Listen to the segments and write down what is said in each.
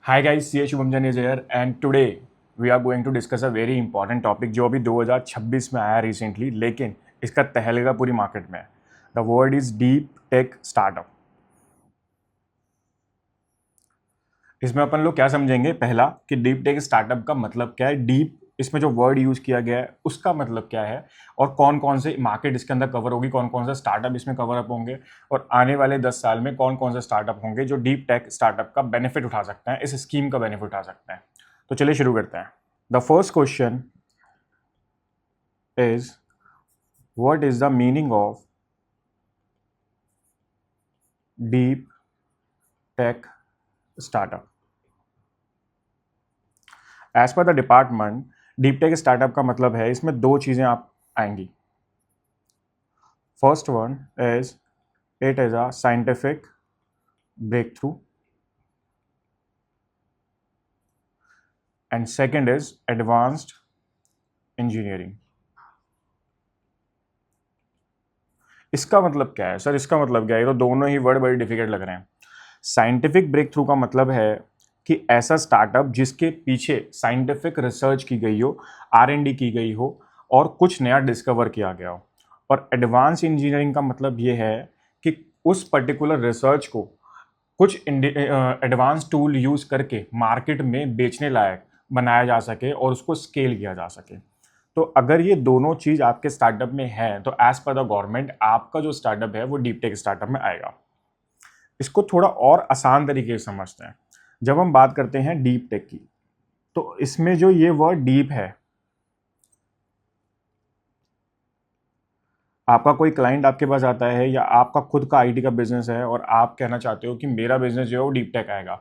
Hi guys, CA Shubham Jan is here and today we are going to discuss a very important topic जो अभी 2026 में आया recently, लेकिन इसका तहलका पूरी मार्केट में है. The word is deep tech startup. इसमें अपन लोग क्या समझेंगे, पहला कि डीप टेक स्टार्टअप का मतलब क्या है, डीप इसमें जो वर्ड यूज किया गया है उसका मतलब क्या है, और कौन कौन से मार्केट इसके अंदर कवर होगी, कौन कौन से स्टार्टअप इसमें कवर अप होंगे, और आने वाले 10 साल में कौन कौन से स्टार्टअप होंगे जो डीप टेक स्टार्टअप का बेनिफिट उठा सकते हैं, इस स्कीम का बेनिफिट उठा सकते हैं. तो चलिए शुरू करते हैं. The first question is what is the meaning of deep tech startup. As पर the department, deep tech startup का मतलब है, इसमें दो चीजें आप आएंगी. First one is it is a scientific breakthrough and second is advanced engineering. इसका मतलब क्या है सर, इसका मतलब क्या है, ये तो दोनों ही वर्ड बड़े डिफिकल्ट लग रहे हैं. साइंटिफिक ब्रेक थ्रू का मतलब है कि ऐसा स्टार्टअप जिसके पीछे साइंटिफिक रिसर्च की गई हो, R&D की गई हो और कुछ नया डिस्कवर किया गया हो. और एडवांस इंजीनियरिंग का मतलब ये है कि उस पर्टिकुलर रिसर्च को कुछ एडवांस टूल यूज करके मार्केट में बेचने लायक बनाया जा सके और उसको स्केल किया जा सके. तो अगर ये दोनों चीज आपके स्टार्टअप में है तो एज पर द गवर्नमेंट आपका जो स्टार्टअप है वो डीप टेक स्टार्टअप में आएगा. इसको थोड़ा और आसान तरीके से समझते हैं. जब हम बात करते हैं डीप टेक की, तो इसमें जो ये वर्ड डीप है, आपका कोई क्लाइंट आपके पास आता है या आपका खुद का आईटी का बिजनेस है और आप कहना चाहते हो कि मेरा बिजनेस जो है वो डीप टेक आएगा,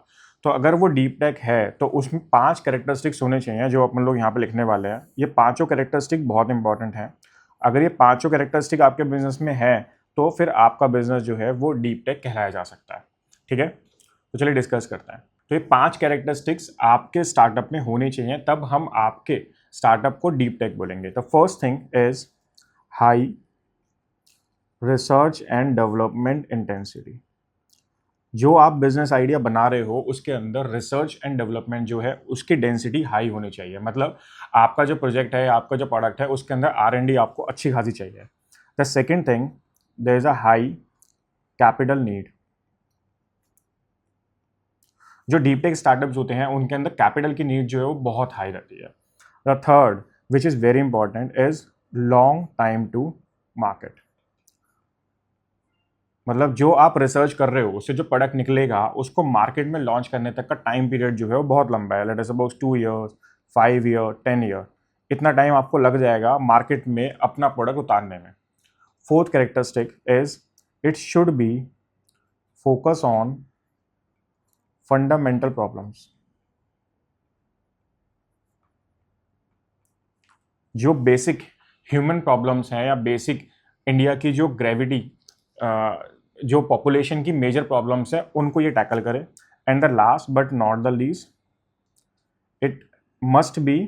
तो अगर वो डीप टेक है तो उसमें 5 कैरेक्टरिस्टिक्स होने चाहिए जो अपन लोग यहाँ पे लिखने वाले हैं. ये पांचों कैरेक्टरिस्टिक बहुत इंपॉर्टेंट हैं. अगर ये पांचों कैरेक्टरिस्टिक आपके बिजनेस में है तो फिर आपका बिजनेस जो है वो डीप टेक कहलाया जा सकता है. ठीक है, तो चलिए डिस्कस करते हैं. तो ये 5 कैरेक्टरिस्टिक्स आपके स्टार्टअप में होनी चाहिए, तब हम आपके स्टार्टअप को डीप टेक बोलेंगे. तो first thing is high research and development intensity. जो आप बिजनेस आइडिया बना रहे हो उसके अंदर रिसर्च एंड डेवलपमेंट जो है उसकी डेंसिटी हाई होनी चाहिए. मतलब आपका जो प्रोजेक्ट है, आपका जो प्रोडक्ट है, उसके अंदर R&D आपको अच्छी खासी चाहिए. The second thing, there is a high capital need. जो डीप टेक स्टार्टअप्स होते हैं उनके अंदर कैपिटल की नीड जो है वो बहुत हाई रहती है. The third which is very important is long time to market. मतलब जो आप रिसर्च कर रहे हो उससे जो प्रोडक्ट निकलेगा उसको मार्केट में लॉन्च करने तक का टाइम पीरियड जो है वो बहुत लंबा है. Let us suppose 2 years, 5 year, 10 year, इतना टाइम आपको लग जाएगा मार्केट में अपना प्रोडक्ट उतारने में. Fourth characteristic is it should be focus on fundamental problems. जो बेसिक ह्यूमन प्रॉब्लम्स हैं या बेसिक इंडिया की जो ग्रेविटी, जो पॉपुलेशन की मेजर प्रॉब्लम्स हैं, उनको ये टैकल करे. And the last but not the least, it must be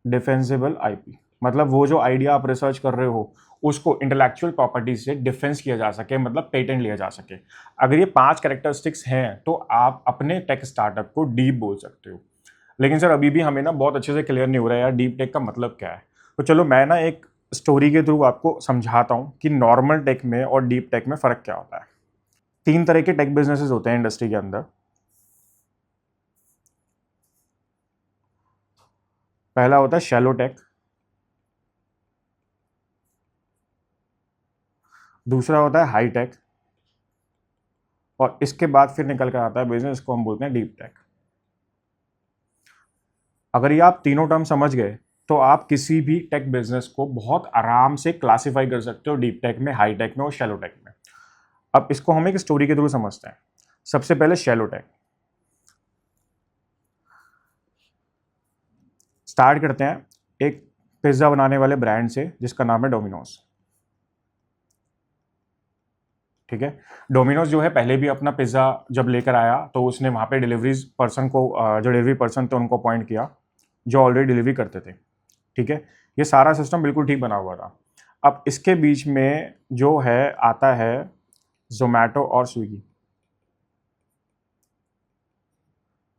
defensible IP. मतलब वो जो आइडिया आप रिसर्च कर रहे हो उसको इंटेलेक्चुअल प्रॉपर्टी से डिफेंस किया जा सके, मतलब पेटेंट लिया जा सके. अगर ये 5 कैरेक्टरिस्टिक्स हैं तो आप अपने टेक स्टार्टअप को डीप बोल सकते हो. लेकिन सर अभी भी हमें ना बहुत अच्छे से क्लियर नहीं हो रहा है यार डीप टेक का मतलब क्या है. तो चलो मैं ना एक स्टोरी के थ्रू आपको समझाता हूँ कि नॉर्मल टेक में और डीप टेक में फ़र्क क्या होता है. 3 तरह के टेक बिजनेसेस होते हैं इंडस्ट्री के अंदर. पहला होता है शैलो टेक, दूसरा होता है हाई टेक, और इसके बाद फिर निकल कर आता है बिजनेस को हम बोलते हैं डीप टेक. अगर ये आप तीनों टर्म समझ गए तो आप किसी भी टेक बिजनेस को बहुत आराम से क्लासिफाई कर सकते हो डीप टेक में, हाई टेक में और शैलो टेक में. अब इसको हम एक स्टोरी के थ्रू समझते हैं. सबसे पहले शैलो टेक स्टार्ट करते हैं एक पिज्ज़ा बनाने वाले ब्रांड से जिसका नाम है डोमिनोज. ठीक है, डोमिनोज जो है पहले भी अपना पिज़्ज़ा जब लेकर आया तो उसने वहाँ पे डिलीवरीज पर्सन को, जो डिलीवरी पर्सन थे उनको अपॉइंट किया जो ऑलरेडी डिलीवरी करते थे. ठीक है, ये सारा सिस्टम बिल्कुल ठीक बना हुआ था. अब इसके बीच में जो है आता है जोमेटो और स्विगी.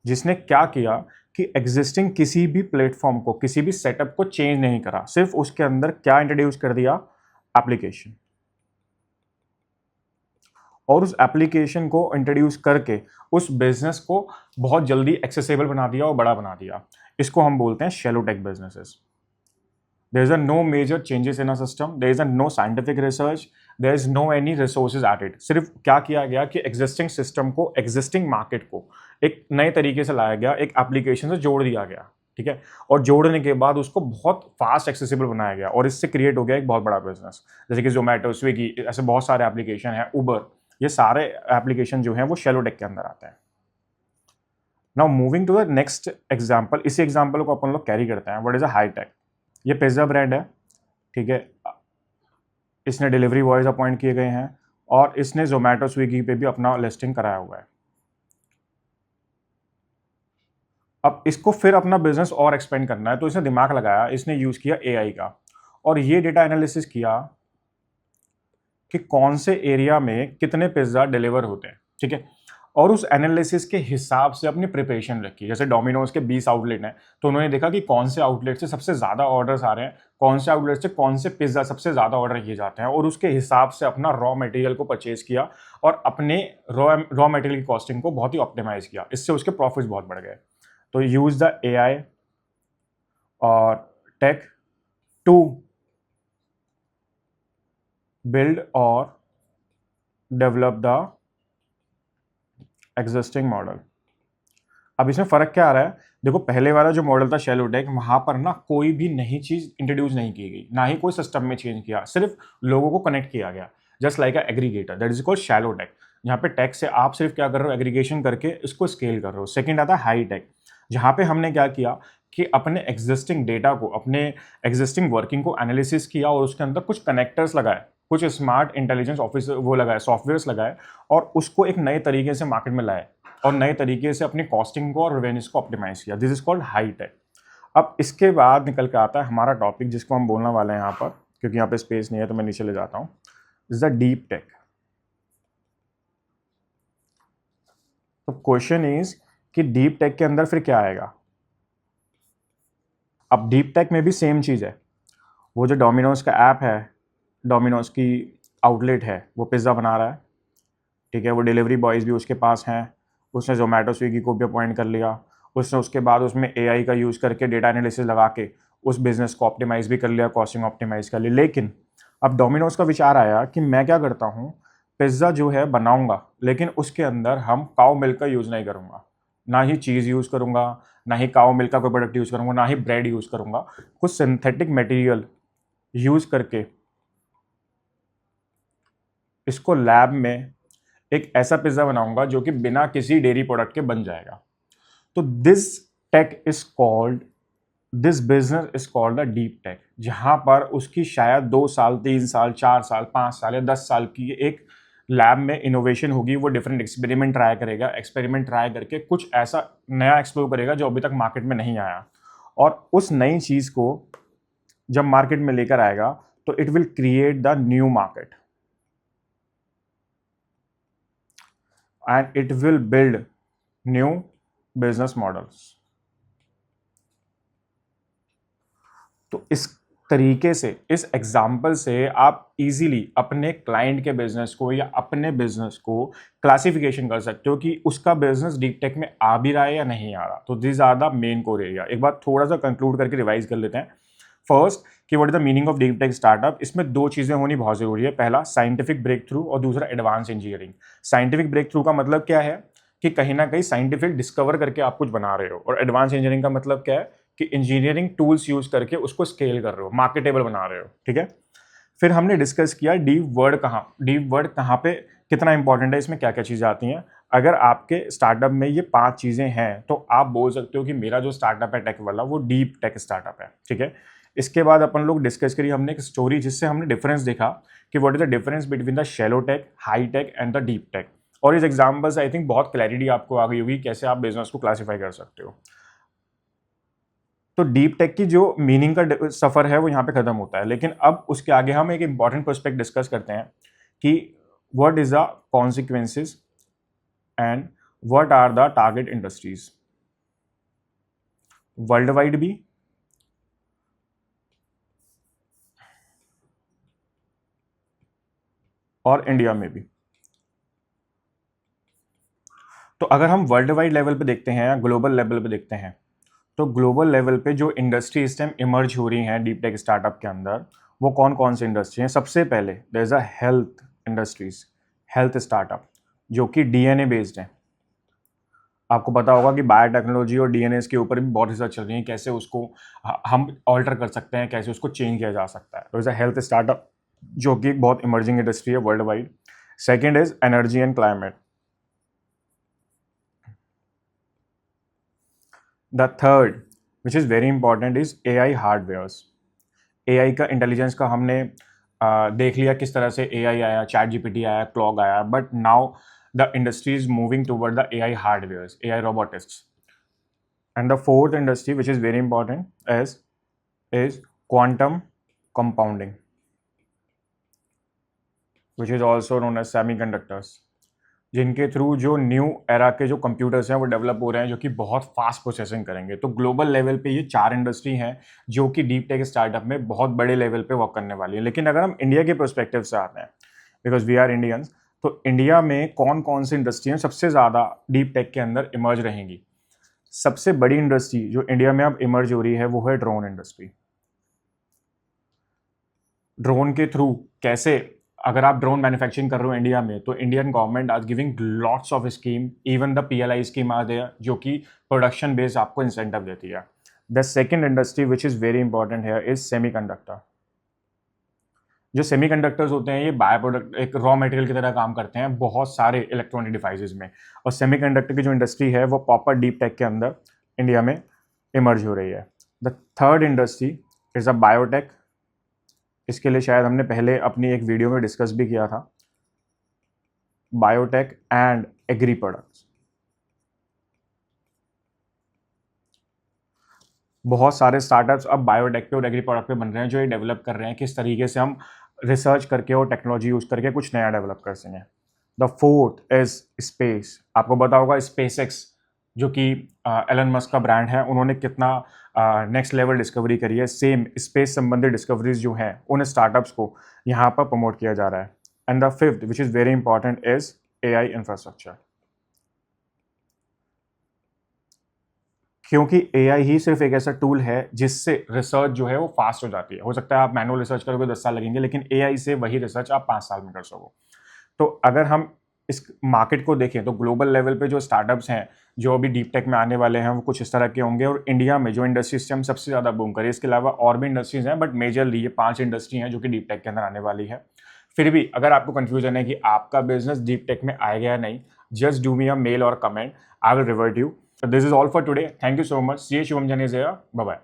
जिसने क्या किया कि एग्जिस्टिंग किसी भी प्लेटफॉर्म को, किसी भी सेटअप को चेंज नहीं करा, सिर्फ उसके अंदर क्या इंट्रोड्यूस कर दिया, एप्लीकेशन। और उस एप्लीकेशन को इंट्रोड्यूस करके उस बिजनेस को बहुत जल्दी एक्सेसिबल बना दिया और बड़ा बना दिया। इसको हम बोलते हैं shallow tech businesses. There is a no major changes in a system, there is a no scientific research, there is no any resources added। सिर्फ क्या किया गया कि एग्जिस्टिंग सिस्टम को, एग्जिस्टिंग मार्केट को एक नए तरीके से लाया गया, एक एप्लीकेशन से जोड़ दिया गया, ठीक है। और जोड़ने के बाद उसको बहुत फास्ट एक्सेसिबल बनाया गया और इससे क्रिएट हो गया एक बहुत बड़ा बिजनेस। जैसे कि जोमेटो, स्विगी, ऐसे बहुत सारे एप्लीकेशन हैं, उबर, ये सारे एप्लीकेशन जो हैं वो शैलो टेक के अंदर आते हैं। Now moving to the next example, इसी एग्जाम्पल को अपन लोग कैरी करते हैं। What is a high tech? ये पिज्ज़ा ब्रांड है, ठीक है। इसने डिलीवरी बॉयज अपॉइंट किए गए हैं और इसने जोमेटो, स्विगी पे भी अपना लिस्टिंग कराया हुआ है। अब इसको फिर अपना बिजनेस और एक्सपेंड करना है, तो इसने दिमाग लगाया, इसने यूज़ किया एआई का और ये डेटा एनालिसिस किया कि कौन से एरिया में कितने पिज्ज़ा डिलीवर होते हैं, ठीक है। और उस एनालिसिस के हिसाब से अपनी प्रिपरेशन रखी। जैसे डोमिनोज के 20 आउटलेट हैं, तो उन्होंने देखा कि कौन से आउटलेट से सबसे ज़्यादा ऑर्डर्स आ रहे हैं, कौन से आउटलेट से कौन से पिज़्ज़ा सबसे ज़्यादा ऑर्डर किए जाते हैं, और उसके हिसाब से अपना रॉ मटेरियल को परचेज किया और अपने रॉ मटेरियल की कॉस्टिंग को बहुत ही ऑप्टिमाइज़ किया। इससे उसके प्रॉफिट्स बहुत बढ़ गए। तो यूज़ द एआई और टेक टू बिल्ड और डेवलप द एग्जिस्टिंग मॉडल। अब इसमें फ़र्क क्या आ रहा है? देखो, पहले वाला जो मॉडल था शैलो टेक, वहाँ पर ना कोई भी नई चीज़ इंट्रोड्यूस नहीं की गई, ना ही कोई सिस्टम में चेंज किया, सिर्फ लोगों को कनेक्ट किया गया, just like a aggregator, that is called shallow tech. यहाँ पे टेक से आप सिर्फ क्या कर रहे हो, एग्रीगेशन करके इसको स्केल कर रहे हो। सेकेंड आता है हाई टेक, जहाँ पे हमने क्या किया कि अपने एग्जिस्टिंग डेटा को, अपने एग्जिस्टिंग वर्किंग को एनालिसिस किया और उसके अंदर कुछ कनेक्टर्स लगाए, कुछ स्मार्ट इंटेलिजेंस ऑफिस वो लगाए, सॉफ्टवेयर्स लगाए और उसको एक नए तरीके से मार्केट में लाए और नए तरीके से अपनी कॉस्टिंग को और रेवेन्यूज को ऑप्टिमाइज किया। This is called high tech. अब इसके बाद निकल के आता है हमारा टॉपिक, जिसको हम बोलने वाले हैं यहाँ पर, क्योंकि यहाँ पे स्पेस नहीं है तो मैं नीचे ले जाता हूँ। This is the deep take. तो क्वेश्चन इज कि डीप टेक के अंदर फिर क्या आएगा? अब डीप टेक में भी सेम चीज़ है। वो जो डोमिनोज का ऐप है, डोमिनोज की आउटलेट है, वो पिज़्ज़ा बना रहा है, ठीक है। वो डिलीवरी बॉयज़ भी उसके पास हैं, उसने जोमेटो, स्विगी को भी अपॉइंट कर लिया, उसने उसके बाद उसमें एआई का यूज़ करके डेटा एनालिसिस लगा के उस बिज़नेस को ऑप्टिमाइज़ भी कर लिया, कॉस्टिंग ऑप्टिमाइज़ कर ली। लेकिन अब डोमिनोज का विचार आया कि मैं क्या करता हूँ, पिज़्ज़ा जो है बनाऊँगा, लेकिन उसके अंदर हम काऊ मिल्क का यूज़ नहीं करूँगा, ना ही चीज़ यूज़ करूँगा, ना ही काऊ मिल्क का कोई प्रोडक्ट यूज़ करूँगा, ना ही ब्रेड यूज़ करूँगा। कुछ सिंथेटिक मटेरियल यूज़ करके इसको लैब में एक ऐसा पिज़्ज़ा बनाऊंगा जो कि बिना किसी डेयरी प्रोडक्ट के बन जाएगा। तो this business is called the deep take, जहां पर उसकी शायद 2 साल, 3 साल, 4 साल, 5 साल या 10 साल की एक लैब में इनोवेशन होगी। वो डिफरेंट एक्सपेरिमेंट ट्राई करेगा, एक्सपेरिमेंट ट्राई करके कुछ ऐसा नया एक्सप्लोर करेगा जो अभी तक मार्केट में नहीं आया, और उस नई चीज़ को जब मार्केट में लेकर आएगा तो it will create the new market and it will build new business models। तो इस तरीके से, इस एग्जाम्पल से आप इजीली अपने क्लाइंट के बिजनेस को या अपने बिजनेस को क्लासिफिकेशन कर सकते हो कि उसका बिजनेस डीप टेक में आ भी रहा है या नहीं आ रहा। तो this are the main core area. एक बार थोड़ा सा कंक्लूड करके रिवाइज कर लेते हैं। फर्स्ट, कि what is the meaning of deep tech startup. इसमें 2 चीज़ें होनी बहुत ज़रूरी है। पहला, साइंटिफिक ब्रेक थ्रू, और दूसरा advance engineering. Scientific breakthrough का मतलब क्या है कि कहीं ना कहीं साइंटिफिक डिस्कवर करके आप कुछ बना रहे हो, और एडवांस इंजीनियरिंग का मतलब क्या है कि इंजीनियरिंग टूल्स यूज करके उसको स्केल कर रहे हो, मार्केटेबल बना रहे हो, ठीक है। फिर हमने डिस्कस किया डीप वर्ड कहाँ पे कितना इंपॉर्टेंट है, इसमें क्या क्या चीज़ें आती हैं। अगर आपके स्टार्टअप में ये 5 चीज़ें हैं तो आप बोल सकते हो कि मेरा जो स्टार्टअप है टेक वाला, वो डीप टेक स्टार्टअप है, ठीक है। इसके बाद अपन लोग डिस्कस करी हमने एक स्टोरी, जिससे हमने डिफरेंस देखा कि what is the difference between the shallow tech, high tech and the deep tech. और इस एग्जाम्पल से आई थिंक बहुत क्लैरिटी आपको आ गई होगी कैसे आप बिजनेस को क्लासीफाई कर सकते हो। तो डीप टेक की जो मीनिंग का सफ़र है वो यहाँ पे ख़त्म होता है। लेकिन अब उसके आगे हम एक इंपॉर्टेंट पर्सपेक्ट डिस्कस करते हैं कि what is the consequences and what are the target industries. Worldwide भी और इंडिया में भी। तो अगर हम वर्ल्ड वाइड लेवल पे देखते हैं या ग्लोबल लेवल पे देखते हैं, तो ग्लोबल लेवल पे जो इंडस्ट्री इस टाइम इमर्ज हो रही हैं डीप टेक स्टार्टअप के अंदर, वो कौन कौन सी इंडस्ट्री हैं? सबसे पहले there is a health industries, health startup जो कि डीएनए बेस्ड है। आपको पता होगा कि बायोटेक्नोलॉजी और डीएनए के ऊपर भी बहुत रिसर्च चल रही है, कैसे उसको हम ऑल्टर कर सकते हैं, कैसे उसको चेंज किया जा सकता है। तो इज अ हेल्थ स्टार्टअप जो कि एक बहुत इमर्जिंग इंडस्ट्री है world wide. Second is energy and climate. The third which is very important is AI hardwares. AI का इंटेलिजेंस का हमने देख लिया किस तरह से एआई आया, चैट जीपीटी आया, क्लॉग आया, but now the industry is moving toward the AI hardwares, AI robotics. And the fourth industry which is very important is quantum compounding, which is also known as semiconductors, जिनके through जो new era के जो computers हैं वो develop हो रहे हैं, जो कि बहुत फास्ट प्रोसेसिंग करेंगे। तो ग्लोबल लेवल पे ये 4 इंडस्ट्री हैं जो कि डीप टेक स्टार्टअप में बहुत बड़े लेवल पे वर्क करने वाली है। लेकिन अगर हम इंडिया के पर्सपेक्टिव से आते हैं, बिकॉज वी आर इंडियंस, तो इंडिया में कौन कौन सी इंडस्ट्रियाँ सबसे ज़्यादा डीप टेक के अंदर इमर्ज रहेंगी? सबसे बड़ी इंडस्ट्री जो इंडिया में अब इमर्ज हो रही है वो है ड्रोन इंडस्ट्री। ड्रोन के थ्रू कैसे, अगर आप ड्रोन मैन्युफैक्चरिंग कर रहे हो इंडिया में, तो इंडियन गवर्नमेंट आज giving lots of scheme, even the PLI scheme are there, जो कि प्रोडक्शन बेस्ड आपको इंसेंटिव देती है। The second industry which is very important है इज सेमीकंडक्टर। जो सेमीकंडक्टर्स होते हैं ये बाय प्रोडक्ट, एक रॉ मटेरियल की तरह काम करते हैं बहुत सारे इलेक्ट्रॉनिक डिवाइसेस में, और सेमीकंडक्टर की जो इंडस्ट्री है वो प्रॉपर डीप टेक के अंदर इंडिया में इमर्ज हो रही है। The third industry is a biotech. इसके लिए शायद हमने पहले अपनी एक वीडियो में डिस्कस भी किया था, बायोटेक एंड एग्री प्रोडक्ट्स। बहुत सारे स्टार्टअप्स अब बायोटेक पे और एग्री प्रोडक्ट पे बन रहे हैं, जो ये डेवलप कर रहे हैं किस तरीके से हम रिसर्च करके और टेक्नोलॉजी यूज करके कुछ नया डेवलप कर सकें। The fourth is space. आपको पता होगा स्पेस एक्स, जो कि एलन मस्क का ब्रांड है, उन्होंने कितना नेक्स्ट लेवल डिस्कवरी करी है। सेम स्पेस संबंधित डिस्कवरीज जो हैं उन स्टार्टअप्स को यहाँ पर प्रमोट किया जा रहा है। And the fifth which is very important is AI infrastructure, क्योंकि एआई ही सिर्फ एक ऐसा टूल है जिससे रिसर्च जो है वो फास्ट हो जाती है। हो सकता है आप मैनुअल रिसर्च करोगे 10 साल लगेंगे, लेकिन एआई से वही रिसर्च आप 5 साल में कर सको। तो अगर हम इस मार्केट को देखें तो ग्लोबल लेवल पे जो स्टार्टअप्स हैं जो अभी डीप टेक में आने वाले हैं वो कुछ इस तरह के होंगे, और इंडिया में जो इंडस्ट्री से हम सबसे ज़्यादा बूम करें, इसके अलावा और भी इंडस्ट्रीज हैं, बट मेजरली ये 5 इंडस्ट्री हैं जो कि डीप टेक के अंदर आने वाली है। फिर भी अगर आपको कंफ्यूजन है कि आपका बिजनेस डीप टेक में आएगा या नहीं, just do me a mail और comment, I will revert you. This is all for today, thank you so much. See Shivam Janeja, bye bye.